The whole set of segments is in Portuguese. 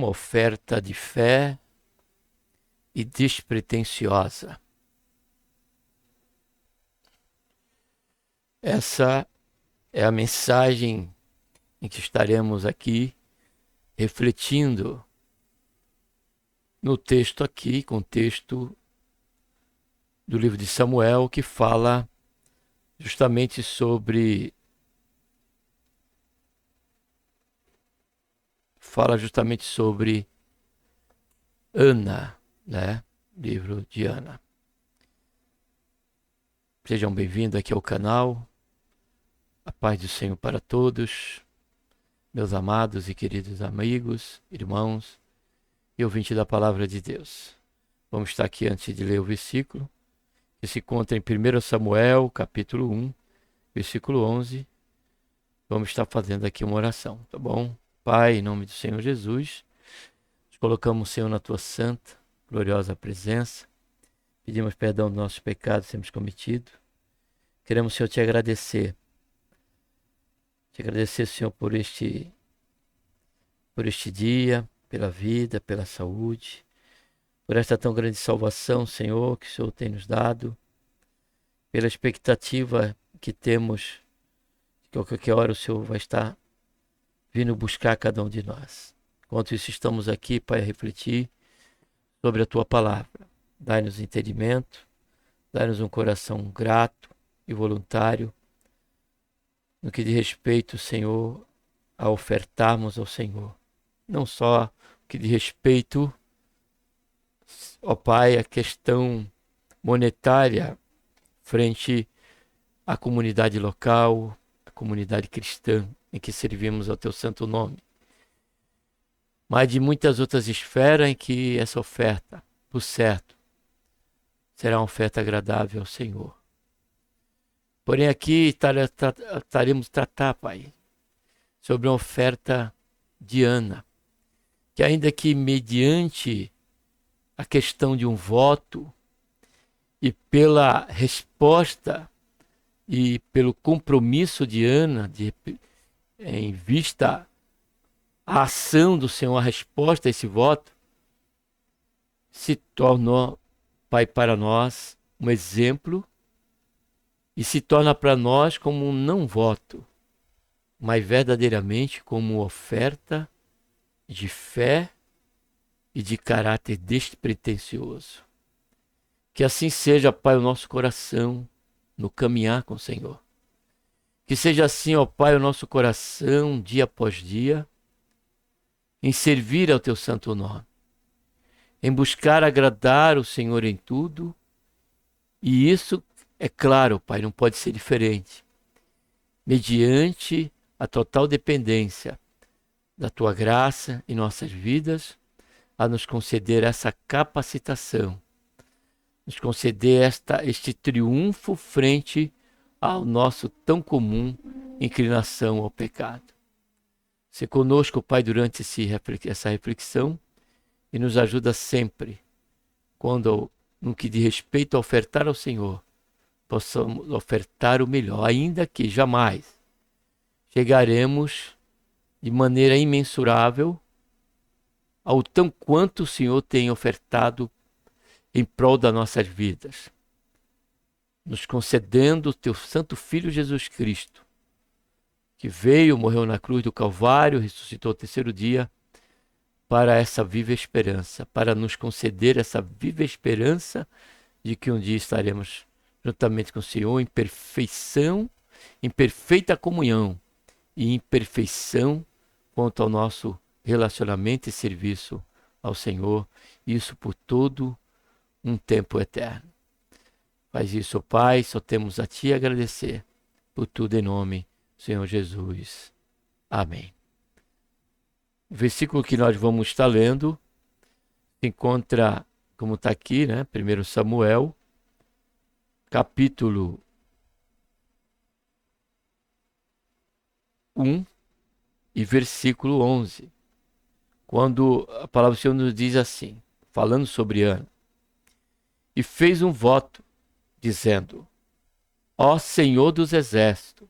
uma oferta de fé e despretensiosa. Essa é a mensagem em que estaremos aqui refletindo no texto aqui, contexto do livro de Samuel, que fala justamente sobre Ana, né? Livro de Ana. Sejam bem-vindos aqui ao canal. A paz do Senhor para todos, meus amados e queridos amigos, irmãos e ouvintes da palavra de Deus. Vamos estar aqui antes de ler o versículo, que se encontra em 1 Samuel, capítulo 1, versículo 11. Vamos estar fazendo aqui uma oração, tá bom? Pai, em nome do Senhor Jesus, nos colocamos, Senhor, na tua santa, gloriosa presença. Pedimos perdão dos nossos pecados que temos cometido. Queremos, Senhor, te agradecer. Te agradecer, Senhor, por este dia, pela vida, pela saúde, por esta tão grande salvação, Senhor, que o Senhor tem nos dado, pela expectativa que temos de que a qualquer hora o Senhor vai estar vindo buscar cada um de nós. Enquanto isso, estamos aqui para refletir sobre a tua palavra. Dai-nos entendimento, dai-nos um coração grato e voluntário, no que diz respeito, Senhor, a ofertarmos ao Senhor. Não só o que diz respeito, ó Pai, a questão monetária frente à comunidade local, à comunidade cristã em que servimos ao teu santo nome, mas de muitas outras esferas em que essa oferta, por certo, será uma oferta agradável ao Senhor. Porém, aqui estaremos tratar, Pai, sobre uma oferta de Ana, que ainda que mediante a questão de um voto e pela resposta e pelo compromisso de Ana, em vista a ação do Senhor, a resposta a esse voto, se tornou, Pai, para nós um exemplo e se torna para nós como um não voto, mas verdadeiramente como oferta de fé e de caráter despretensioso. Que assim seja, Pai, o nosso coração no caminhar com o Senhor. Que seja assim, ó Pai, o nosso coração, dia após dia, em servir ao teu santo nome, em buscar agradar o Senhor em tudo, e isso, é claro, Pai, não pode ser diferente, mediante a total dependência da tua graça em nossas vidas, a nos conceder essa capacitação, nos conceder este triunfo frente ao nosso tão comum inclinação ao pecado. Se conosco, Pai, durante essa reflexão e nos ajuda sempre, quando, no que diz respeito a ofertar ao Senhor, possamos ofertar o melhor, ainda que jamais chegaremos de maneira imensurável ao tão quanto o Senhor tem ofertado em prol das nossas vidas, nos concedendo o teu santo Filho Jesus Cristo, que veio, morreu na cruz do Calvário, ressuscitou ao terceiro dia, para essa viva esperança, para nos conceder essa viva esperança de que um dia estaremos juntamente com o Senhor em perfeição, em perfeita comunhão e em perfeição quanto ao nosso relacionamento e serviço ao Senhor, isso por todo um tempo eterno. Faz isso, Pai, só temos a Ti agradecer por tudo em nome do Senhor Jesus. Amém. O versículo que nós vamos estar lendo se encontra, como está aqui, né? 1 Samuel, capítulo 1 e versículo 11. Quando a palavra do Senhor nos diz assim, falando sobre Ana: e fez um voto, dizendo: ó Senhor dos exércitos,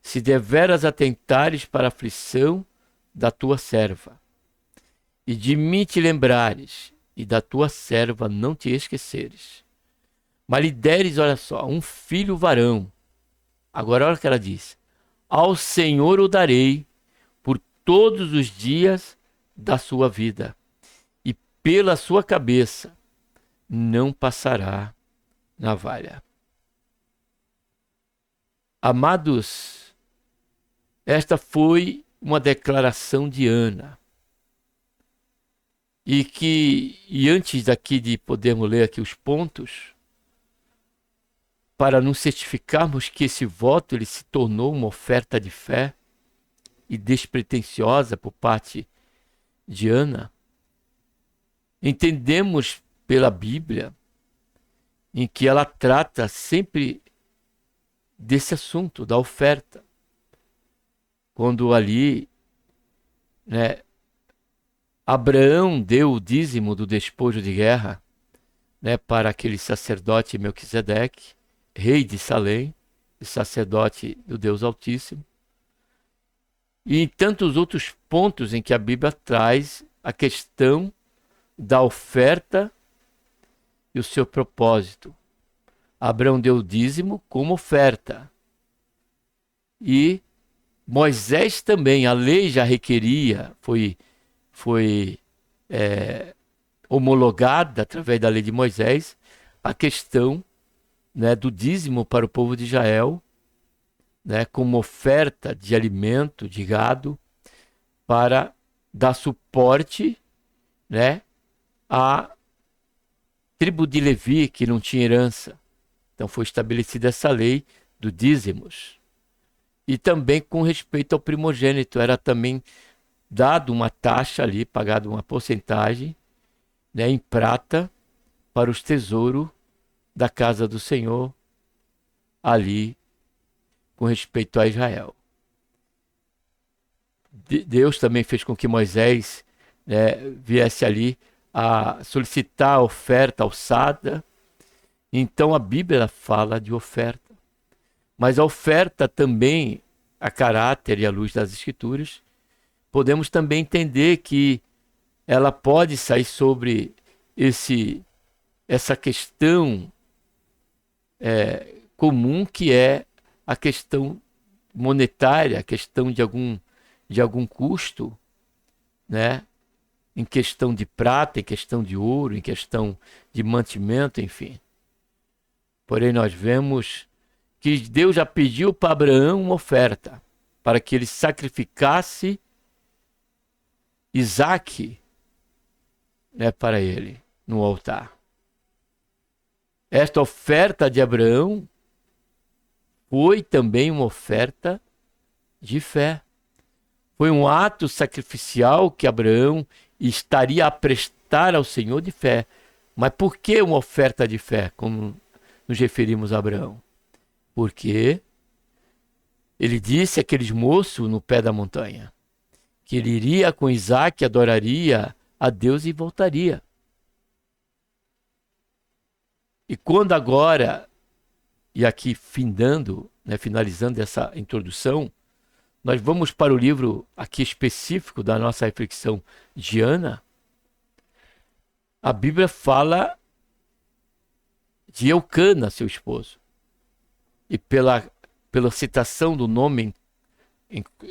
se deveras atentares para a aflição da tua serva, e de mim te lembrares, e da tua serva não te esqueceres, mas lhe deres, olha só, um filho varão. Agora olha o que ela diz: ao Senhor o darei por todos os dias da sua vida, e pela sua cabeça não passará navalha. Amados, esta foi uma declaração de Ana. E antes daqui de podermos ler aqui os pontos, para nos certificarmos que esse voto ele se tornou uma oferta de fé e despretensiosa por parte de Ana, entendemos pela Bíblia em que ela trata sempre desse assunto, da oferta. Quando ali, né, Abraão deu o dízimo do despojo de guerra, né, para aquele sacerdote Melquisedeque, rei de Salém, e sacerdote do Deus Altíssimo. E em tantos outros pontos em que a Bíblia traz a questão da oferta e o seu propósito. Abraão deu o dízimo como oferta. E Moisés também, a lei já requeria, foi homologada através da lei de Moisés, a questão, né, do dízimo para o povo de Israel, né, como oferta de alimento, de gado, para dar suporte, né, à tribo de Levi, que não tinha herança. Então foi estabelecida essa lei do dízimos. E também com respeito ao primogênito, era também dado uma taxa ali, pagado uma porcentagem, né, em prata, para os tesouros da casa do Senhor, ali, com respeito a Israel. Deus também fez com que Moisés, né, viesse ali a solicitar a oferta alçada. Então a Bíblia fala de oferta. Mas a oferta também, a caráter e à luz das Escrituras, podemos também entender que ela pode sair sobre essa questão comum, que é a questão monetária, a questão de algum custo, né? Em questão de prata, em questão de ouro, em questão de mantimento, enfim. Porém, nós vemos que Deus já pediu para Abraão uma oferta, para que ele sacrificasse Isaque, né, para ele, no altar. Esta oferta de Abraão foi também uma oferta de fé. Foi um ato sacrificial que Abraão estaria a prestar ao Senhor de fé. Mas por que uma oferta de fé, como nos referimos a Abraão? Porque ele disse àqueles moços no pé da montanha que ele iria com Isaque, adoraria a Deus e voltaria. E quando agora, e aqui findando, né, finalizando essa introdução, nós vamos para o livro aqui específico da nossa reflexão de Ana. A Bíblia fala de Eucana, seu esposo. E pela citação do nome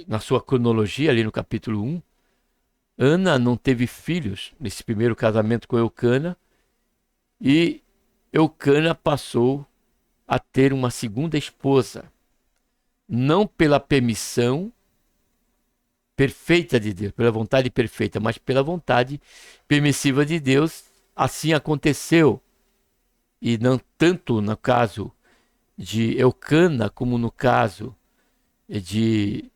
na sua cronologia, ali no capítulo 1, Ana não teve filhos nesse primeiro casamento com Eucana, e Eucana passou a ter uma segunda esposa, não pela permissão perfeita de Deus, pela vontade perfeita, mas pela vontade permissiva de Deus. Assim aconteceu. E não tanto no caso de Eucana como no caso de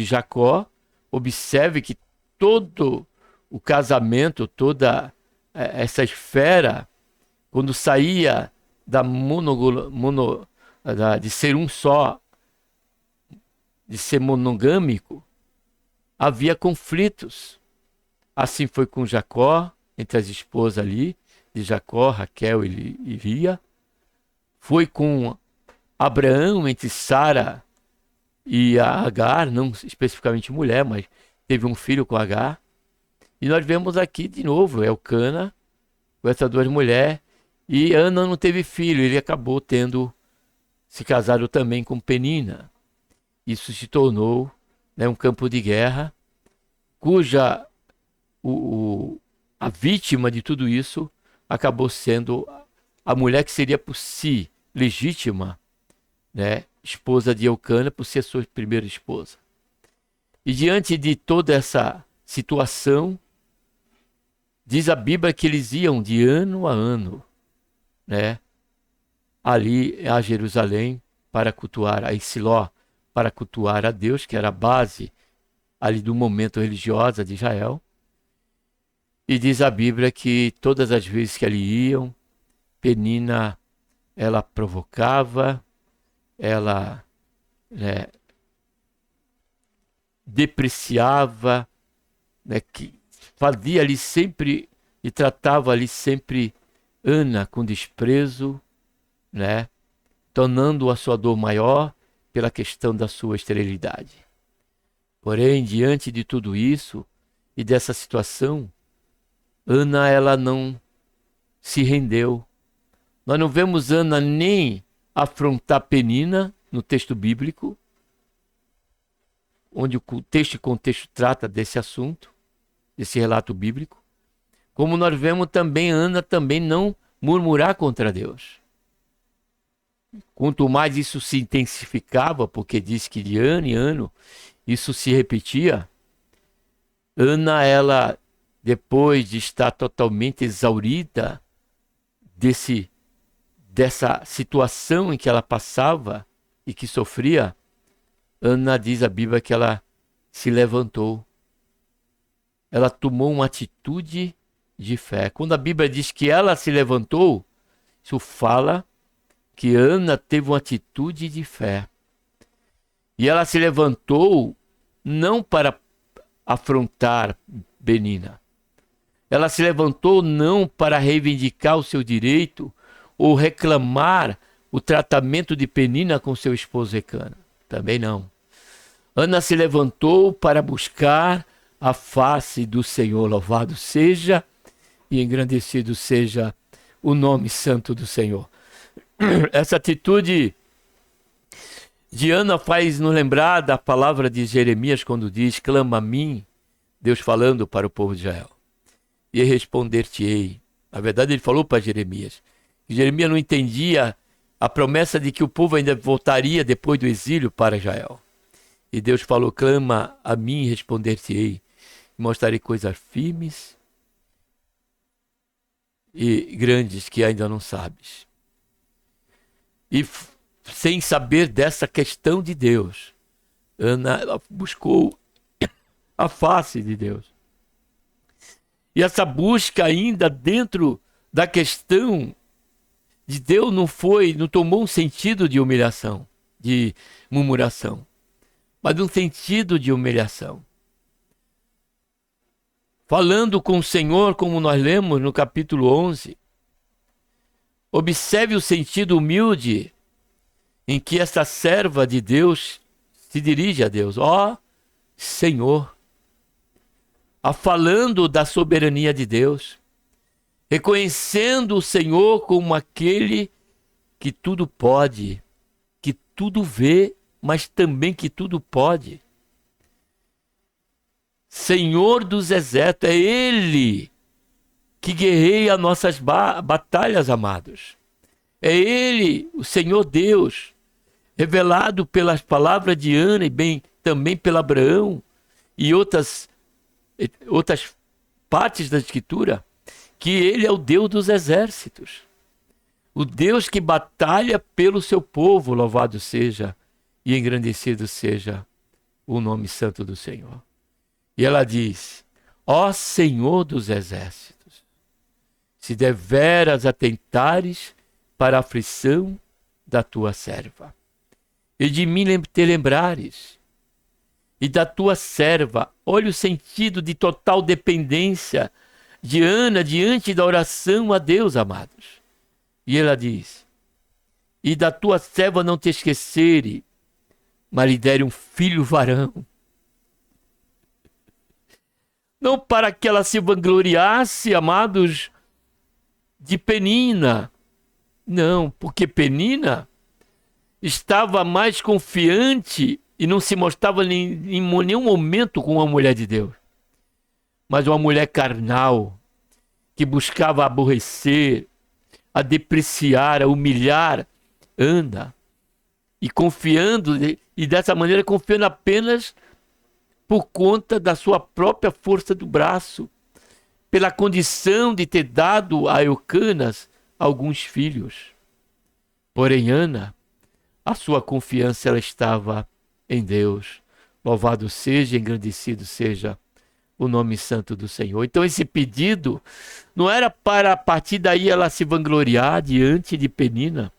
Jacó. Observe que todo o casamento, toda essa esfera, quando saía de ser um só, de ser monogâmico, havia conflitos. Assim foi com Jacó, entre as esposas ali, de Jacó, Raquel e Lia. Foi com Abraão, entre Sara e a Agar, não especificamente mulher, mas teve um filho com Agar. E nós vemos aqui de novo Elcana com essas duas mulheres. E Ana não teve filho, ele acabou se casado também com Penina. Isso se tornou, né, um campo de guerra, cuja a vítima de tudo isso acabou sendo a mulher que seria por si legítima, né, esposa de Elcana, por ser sua primeira esposa. E diante de toda essa situação, diz a Bíblia que eles iam de ano a ano, né, ali a Jerusalém para cultuar, a Siló, para cultuar a Deus, que era a base ali do momento religioso de Israel. E diz a Bíblia que todas as vezes que ali iam, Penina, ela provocava, ela, né, depreciava, né, que fazia ali sempre e tratava ali sempre Ana com desprezo, né, tornando a sua dor maior pela questão da sua esterilidade. Porém, diante de tudo isso e dessa situação, Ana, ela não se rendeu. Nós não vemos Ana nem afrontar Penina no texto bíblico, onde o texto e contexto trata desse assunto, desse relato bíblico, como nós vemos também Ana também não murmurar contra Deus. Quanto mais isso se intensificava, porque diz que de ano em ano isso se repetia, Ana, ela, depois de estar totalmente exaurida dessa situação em que ela passava e que sofria, Ana, diz a Bíblia, que ela se levantou. Ela tomou uma atitude de fé. Quando a Bíblia diz que ela se levantou, isso fala que Ana teve uma atitude de fé. E ela se levantou não para afrontar Penina. Ela se levantou não para reivindicar o seu direito ou reclamar o tratamento de Penina com seu esposo Elcana. Também não. Ana se levantou para buscar a face do Senhor. Louvado seja e engrandecido seja o nome santo do Senhor. Essa atitude de Ana faz nos lembrar da palavra de Jeremias quando diz: clama a mim, Deus falando para o povo de Israel, e responder-te-ei. Na verdade, ele falou para Jeremias. Jeremias não entendia a promessa de que o povo ainda voltaria depois do exílio para Israel. E Deus falou: clama a mim e responder-te-ei. Mostrarei coisas firmes e grandes que ainda não sabes. E sem saber dessa questão de Deus, Ana, ela buscou a face de Deus. E essa busca ainda dentro da questão de Deus não tomou um sentido de humilhação, de murmuração, mas um sentido de humilhação. Falando com o Senhor, como nós lemos no capítulo 11, observe o sentido humilde em que essa serva de Deus se dirige a Deus. Ó Senhor, falando da soberania de Deus, reconhecendo o Senhor como aquele que tudo pode, que tudo vê, mas também que tudo pode. Senhor dos exércitos, é Ele que guerreia nossas batalhas, amados. É Ele, o Senhor Deus, revelado pelas palavras de Ana e bem também pelo Abraão e outras partes da Escritura, que Ele é o Deus dos exércitos. O Deus que batalha pelo seu povo, louvado seja e engrandecido seja o nome santo do Senhor. E ela diz: ó Senhor dos exércitos, se deveras atentares para a aflição da tua serva, e de mim te lembrares, e da tua serva, olha o sentido de total dependência de Ana diante da oração a Deus, amados. E ela diz: e da tua serva não te esquecere, mas lhe dere um filho varão. não para que ela se vangloriasse, amados, de Penina. Não, porque Penina estava mais confiante e não se mostrava em nenhum momento com uma mulher de Deus, mas uma mulher carnal, que buscava aborrecer, a depreciar, a humilhar Ana, e confiando, e dessa maneira confiando apenas por conta da sua própria força do braço, pela condição de ter dado a Eucanas alguns filhos. Porém, Ana, a sua confiança ela estava em Deus. Louvado seja, engrandecido seja o nome santo do Senhor. Então esse pedido não era para a partir daí ela se vangloriar diante de Penina,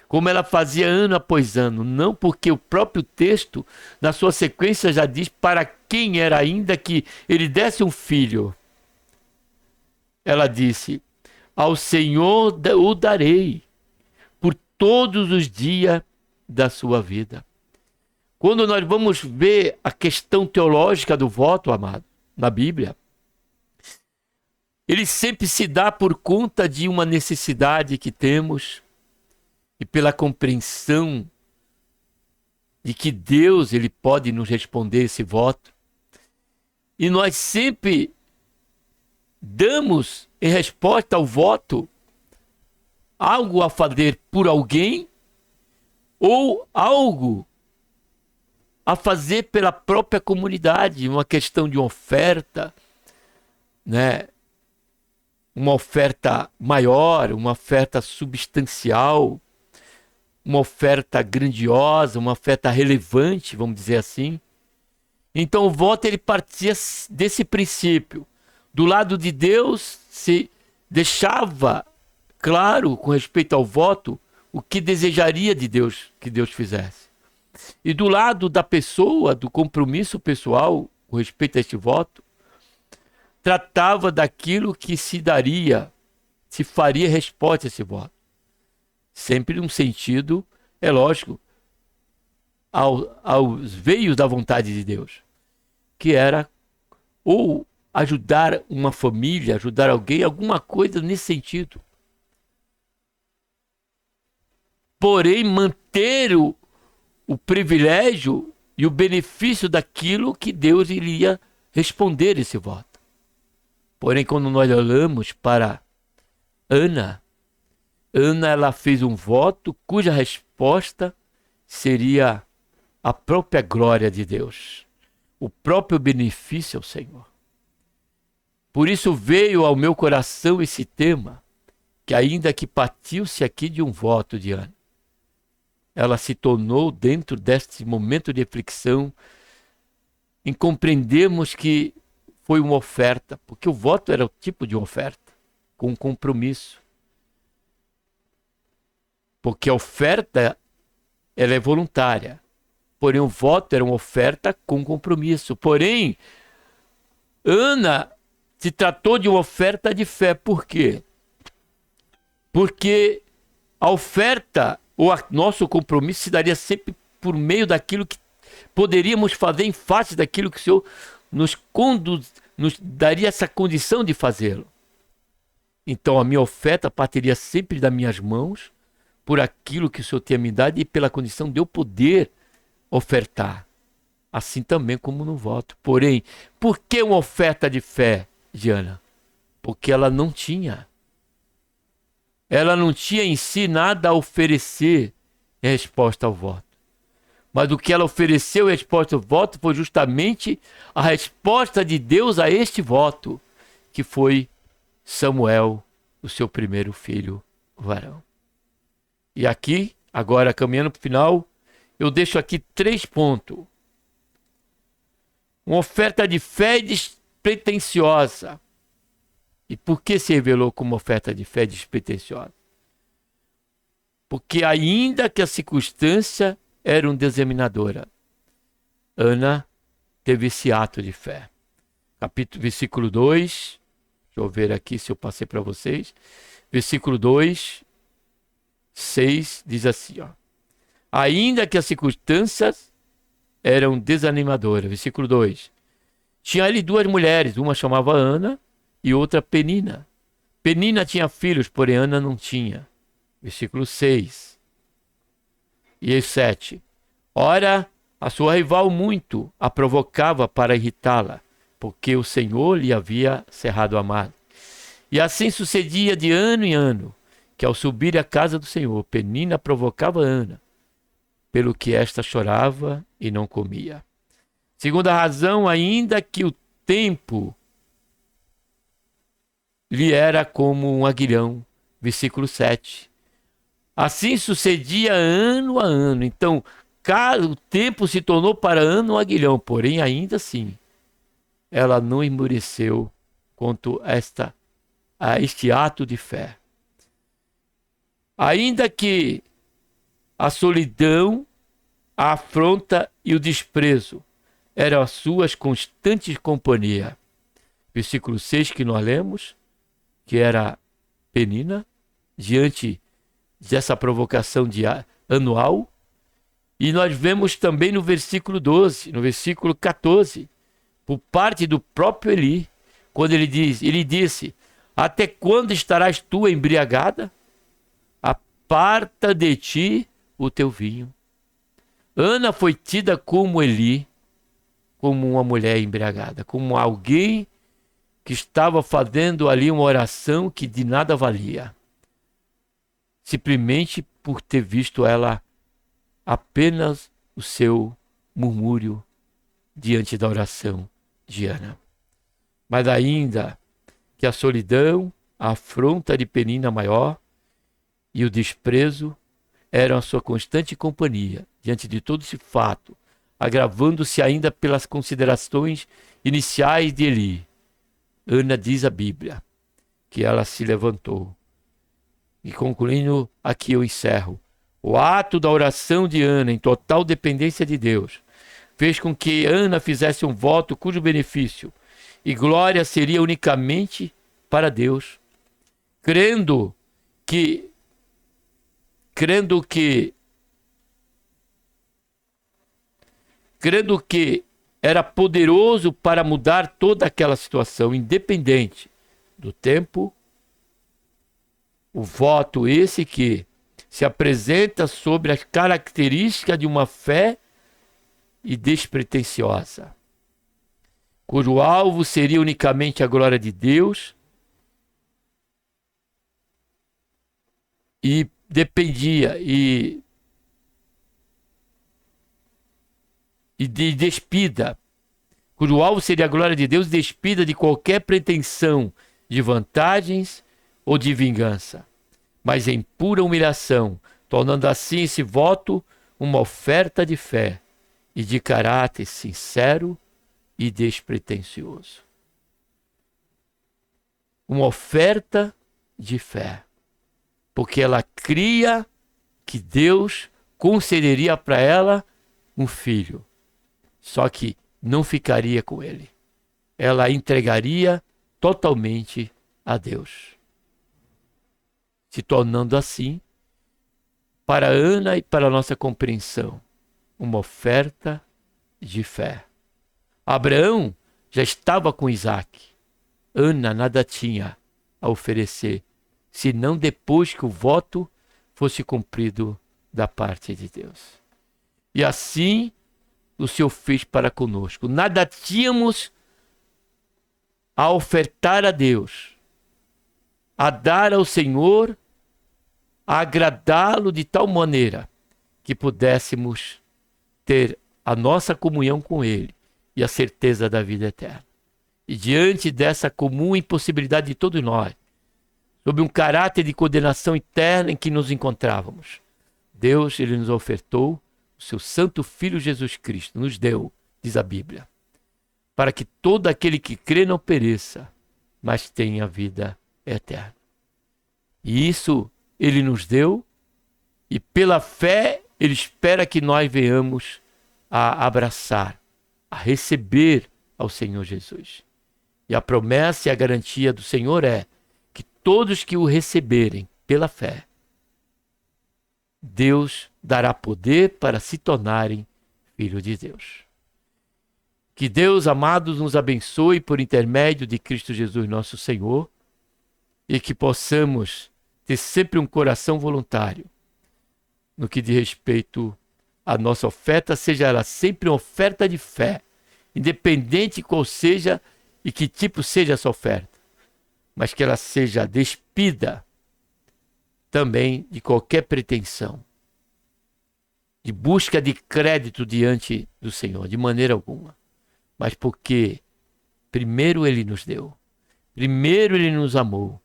como ela fazia ano após ano. Não, porque o próprio texto, na sua sequência, já diz para quem era ainda que ele desse um filho. Ela disse, ao Senhor o darei por todos os dias da sua vida. Quando nós vamos ver a questão teológica do voto, amado, na Bíblia, ele sempre se dá por conta de uma necessidade que temos e pela compreensão de que Deus ele pode nos responder esse voto. E nós sempre damos em resposta ao voto algo a fazer por alguém ou algo a fazer pela própria comunidade, uma questão de oferta, né? Uma oferta maior, uma oferta substancial, uma oferta grandiosa, uma oferta relevante, vamos dizer assim. Então o voto ele partia desse princípio. Do lado de Deus se deixava claro com respeito ao voto o que desejaria de Deus que Deus fizesse. E do lado da pessoa, do compromisso pessoal com respeito a este voto, tratava daquilo que se daria, se faria resposta a esse voto. Sempre num sentido, é lógico, aos veios da vontade de Deus, que era ou ajudar uma família, ajudar alguém, alguma coisa nesse sentido. Porém, manter o privilégio e o benefício daquilo que Deus iria responder esse voto. Porém, quando nós olhamos para Ana ela fez um voto cuja resposta seria a própria glória de Deus, o próprio benefício ao Senhor. Por isso veio ao meu coração esse tema, que ainda que partiu-se aqui de um voto de Ana, ela se tornou dentro deste momento de reflexão em compreendermos que foi uma oferta, porque o voto era o tipo de oferta, com compromisso. Porque a oferta ela é voluntária, porém o voto era uma oferta com compromisso. Porém, Ana se tratou de uma oferta de fé. Por quê? Porque a oferta ou nosso compromisso se daria sempre por meio daquilo que poderíamos fazer em face daquilo que o Senhor nos daria essa condição de fazê-lo. Então a minha oferta partiria sempre das minhas mãos por aquilo que o Senhor tinha me dado e pela condição de eu poder ofertar. Assim também como no voto. Porém, por que uma oferta de fé, Diana? Porque ela não tinha. Ela não tinha em si nada a oferecer em resposta ao voto. Mas o que ela ofereceu em resposta ao voto foi justamente a resposta de Deus a este voto, que foi Samuel, o seu primeiro filho varão. E aqui, agora caminhando para o final, eu deixo aqui 3 pontos. Uma oferta de fé despretensiosa. E por que se revelou como oferta de fé despretensiosa? Porque ainda que a circunstância era determinadora, Ana teve esse ato de fé. Versículo 2, deixa eu ver aqui se eu passei para vocês. Versículo 2, 6 diz assim, ó. Ainda que as circunstâncias eram desanimadoras. Versículo 2. Tinha ali duas mulheres, uma chamava Ana e outra Penina. Penina tinha filhos, porém Ana não tinha. Versículo 6 e 7. Ora, a sua rival muito a provocava para irritá-la, porque o Senhor lhe havia cerrado a mar. E assim sucedia de ano em ano, que ao subir à casa do Senhor, Penina provocava Ana, pelo que esta chorava e não comia. Segunda razão, ainda que o tempo lhe era como um aguilhão. Versículo 7. Assim sucedia ano a ano. Então, o tempo se tornou para ano um aguilhão, porém, ainda assim, ela não esmoreceu quanto a este ato de fé. Ainda que a solidão, a afronta e o desprezo eram as suas constantes companhias. Versículo 6 que nós lemos, que era Penina, diante dessa provocação anual. E nós vemos também no versículo 12, no versículo 14, por parte do próprio Eli, quando ele disse: até quando estarás tu embriagada? Aparta de ti o teu vinho. Ana foi tida como Eli, como uma mulher embriagada, como alguém que estava fazendo ali uma oração que de nada valia, simplesmente por ter visto ela apenas o seu murmúrio diante da oração de Ana. Mas ainda que a solidão, a afronta de Penina maior e o desprezo eram a sua constante companhia diante de todo esse fato, agravando-se ainda pelas considerações iniciais de Eli. Ana diz a Bíblia que ela se levantou. E concluindo, aqui eu encerro. O ato da oração de Ana, em total dependência de Deus, fez com que Ana fizesse um voto cujo benefício e glória seria unicamente para Deus, crendo que era poderoso para mudar toda aquela situação, independente do tempo. O voto esse que se apresenta sobre as características de uma fé e despretensiosa, cujo alvo seria unicamente a glória de Deus e dependia e despida, cujo alvo seria a glória de Deus, despida de qualquer pretensão de vantagens ou de vingança, mas em pura humilhação, tornando assim esse voto uma oferta de fé e de caráter sincero e despretensioso. Uma oferta de fé, porque ela cria que Deus concederia para ela um filho, só que não ficaria com ele. Ela entregaria totalmente a Deus, se tornando assim, para Ana e para a nossa compreensão, uma oferta de fé. Abraão já estava com Isaac. Ana nada tinha a oferecer, senão depois que o voto fosse cumprido da parte de Deus. E assim o Senhor fez para conosco. Nada tínhamos a ofertar a Deus, a dar ao Senhor, a agradá-lo de tal maneira que pudéssemos ter a nossa comunhão com Ele e a certeza da vida eterna. E diante dessa comum impossibilidade de todos nós, sob um caráter de condenação eterna em que nos encontrávamos, Deus, Ele nos ofertou o seu Santo Filho Jesus Cristo, nos deu, diz a Bíblia, para que todo aquele que crê não pereça, mas tenha vida eterna. E isso Ele nos deu, e pela fé Ele espera que nós venhamos a abraçar, a receber ao Senhor Jesus. E a promessa e a garantia do Senhor é que todos que o receberem pela fé, Deus dará poder para se tornarem filhos de Deus. Que Deus, amados, nos abençoe por intermédio de Cristo Jesus, nosso Senhor, e que possamos ter sempre um coração voluntário no que diz respeito à nossa oferta, seja ela sempre uma oferta de fé, independente qual seja e que tipo seja essa oferta, mas que ela seja despida também de qualquer pretensão, de busca de crédito diante do Senhor, de maneira alguma, mas porque primeiro Ele nos deu, primeiro Ele nos amou,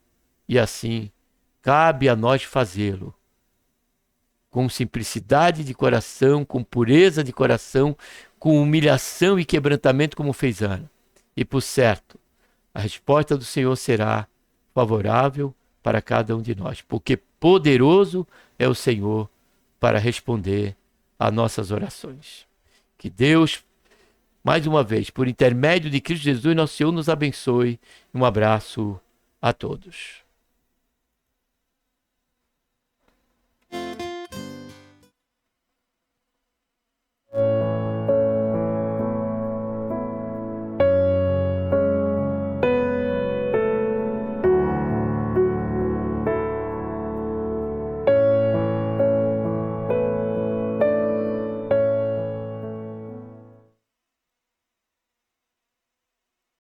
e assim cabe a nós fazê-lo, com simplicidade de coração, com pureza de coração, com humilhação e quebrantamento, como fez Ana. E por certo, a resposta do Senhor será favorável para cada um de nós, porque poderoso é o Senhor para responder a nossas orações. Que Deus, mais uma vez, por intermédio de Cristo Jesus, nosso Senhor, nos abençoe. Um abraço a todos.